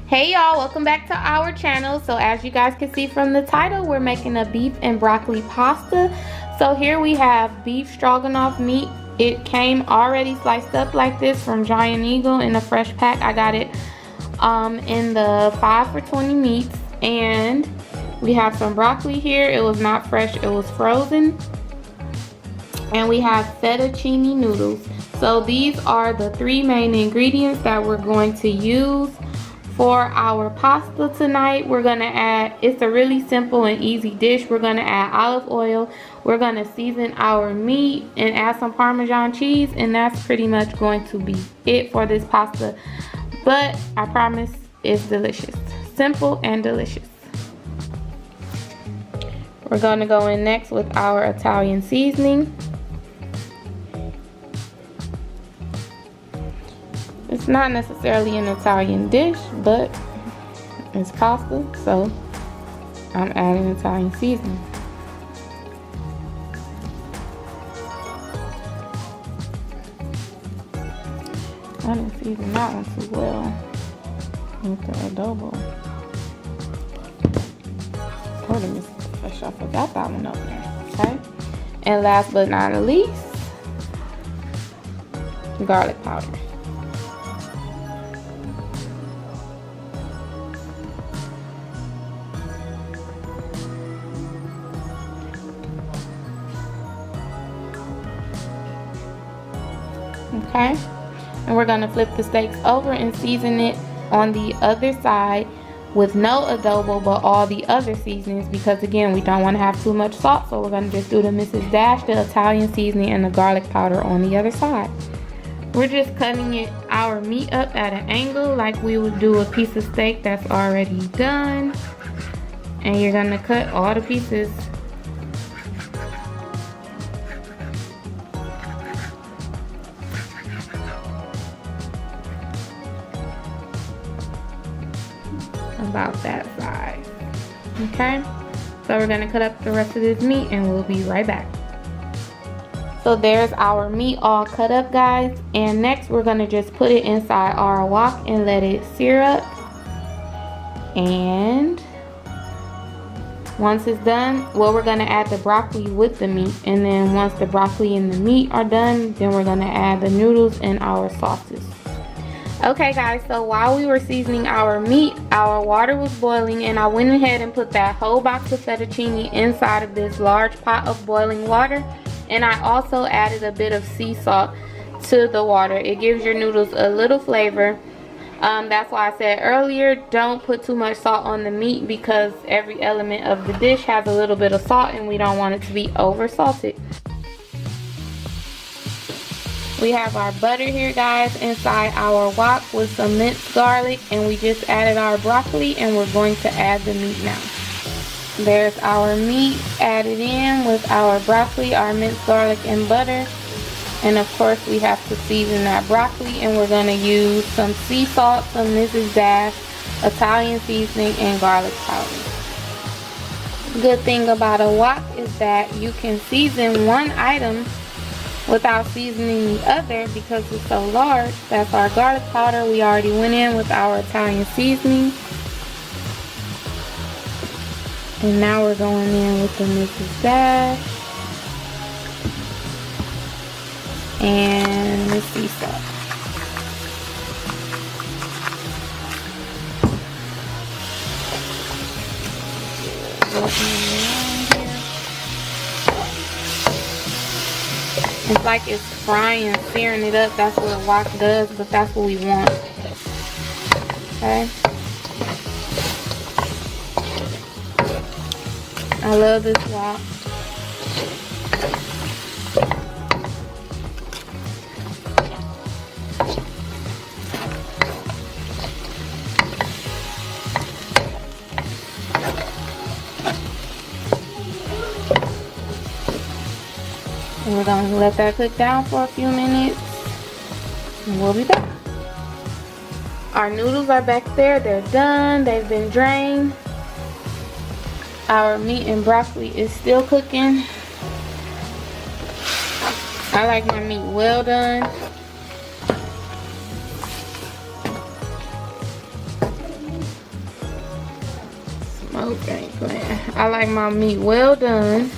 Hey y'all, welcome back to our channel. So as you guys can see from the title, we're making a beef and broccoli pasta. So here we have beef stroganoff meat. It came already sliced up like this from Giant Eagle in a fresh pack. I got it in the 5 for $20 meats. And we have some broccoli here. It was not fresh, it was frozen. And we have fettuccine noodles. So these are the 3 main ingredients that we're going to use for our pasta tonight. We're gonna add, it's a really simple and easy dish. We're gonna add olive oil. We're gonna season our meat and add some Parmesan cheese, and that's pretty much going to be it for this pasta. But I promise it's delicious. Simple and delicious. We're gonna go in next with our Italian seasoning. It's not necessarily an Italian dish, but it's pasta, so I'm adding Italian seasoning. I didn't season that one too well with the adobo. Hold on, I forgot that one up there. Okay, and last but not least, garlic powder. Okay, and we're gonna flip the steaks over and season it on the other side with no adobo but all the other seasonings, because again we don't want to have too much salt, so we're gonna just do the Mrs. Dash, the Italian seasoning, and the garlic powder on the other side. We're just cutting our meat up at an angle like we would do a piece of steak that's already done, and you're gonna cut all the pieces about that size. Okay, so we're gonna cut up the rest of this meat and we'll be right back. So there's our meat all cut up, guys, and next we're gonna just put it inside our wok and let it sear up. And once it's done, well, we're gonna add the broccoli with the meat, and then once the broccoli and the meat are done, then we're gonna add the noodles and our sauces. Okay guys, so while we were seasoning our meat, our water was boiling, and I went ahead and put that whole box of fettuccine inside of this large pot of boiling water, and I also added a bit of sea salt to the water. It gives your noodles a little flavor. That's why I said earlier, don't put too much salt on the meat, because every element of the dish has a little bit of salt and we don't want it to be over salted. We have our butter here, guys, inside our wok with some minced garlic, and we just added our broccoli and we're going to add the meat now. There's our meat added in with our broccoli, our minced garlic, and butter. And of course we have to season that broccoli, and we're going to use some sea salt, some Mrs. Dash, Italian seasoning, and garlic powder. Good thing about a wok is that you can season one item without seasoning the other because it's so large. That's our garlic powder. We already went in with our Italian seasoning. And now we're going in with the Mrs. Dash and the sea salt. It's like it's frying, searing it up. That's what a wok does, but that's what we want. Okay. I love this wok. And we're going to let that cook down for a few minutes. And we'll be back. Our noodles are back there. They're done. They've been drained. Our meat and broccoli is still cooking. I like my meat well done. Smoke ain't playing. I like my meat well done.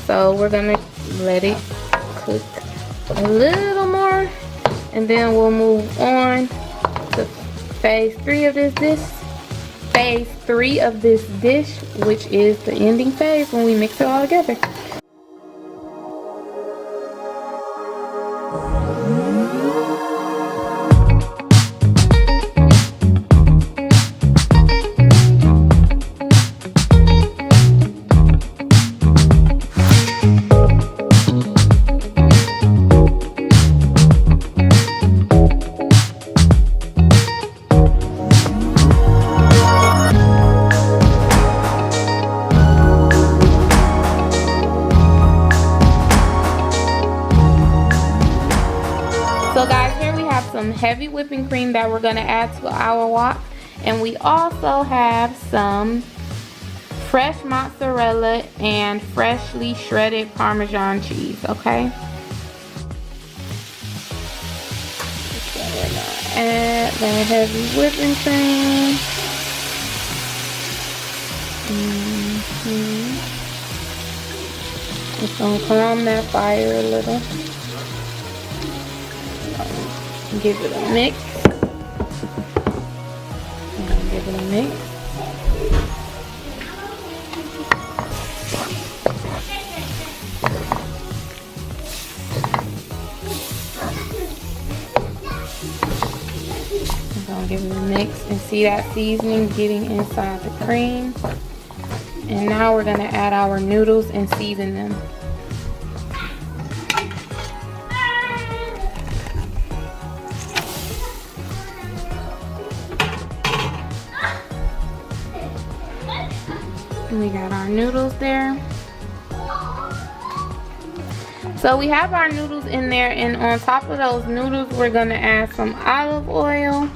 So we're gonna let it cook a little more, and then we'll move on to phase 3 of this dish. Phase 3 of this dish, which is the ending phase when we mix it all together. So guys, here we have some heavy whipping cream that we're gonna add to our wok. And we also have some fresh mozzarella and freshly shredded Parmesan cheese, okay? So we're gonna add that heavy whipping cream. It's gonna calm that fire a little. Give it a mix. And give it a mix. I'm gonna give it a mix and see that seasoning getting inside the cream. And now we're gonna add our noodles and season them. We got our noodles there. So we have our noodles in there, and on top of those noodles we're gonna add some olive oil.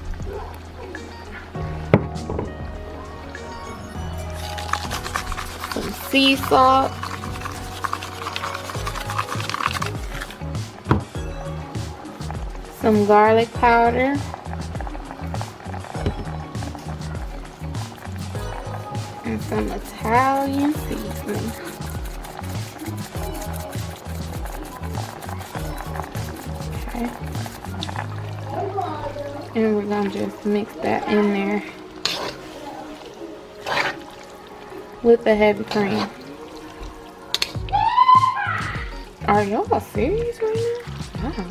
Some sea salt. Some garlic powder. And some Italian seasoning. Okay. And we're gonna just mix that in there with the heavy cream. Are y'all serious right now? Wow.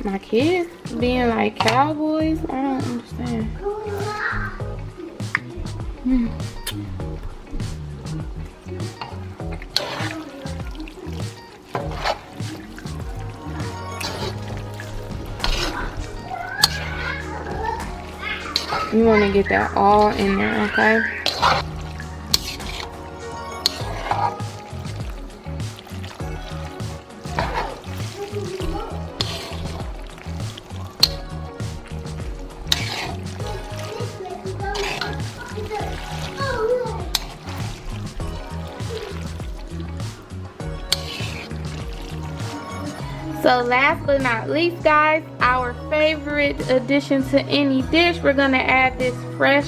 My kids being like cowboys, I don't understand. You want to get that all in there, okay? So last but not least, guys, our favorite addition to any dish, we're gonna add this fresh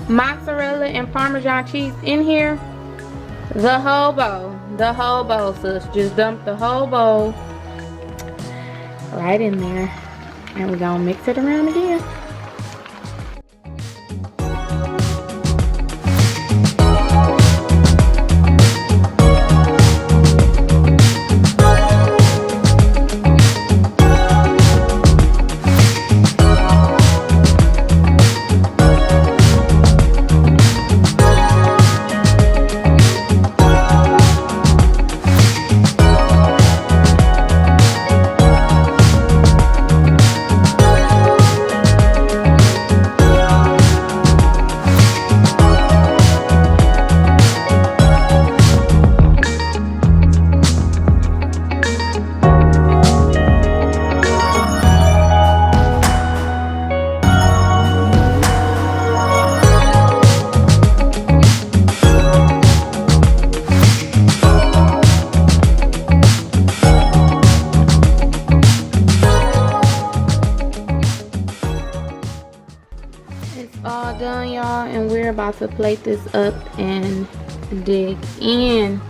mozzarella and Parmesan cheese in here. The whole bowl, sis. Just dump the whole bowl right in there, and we're gonna mix it around again. about to plate this up and dig in.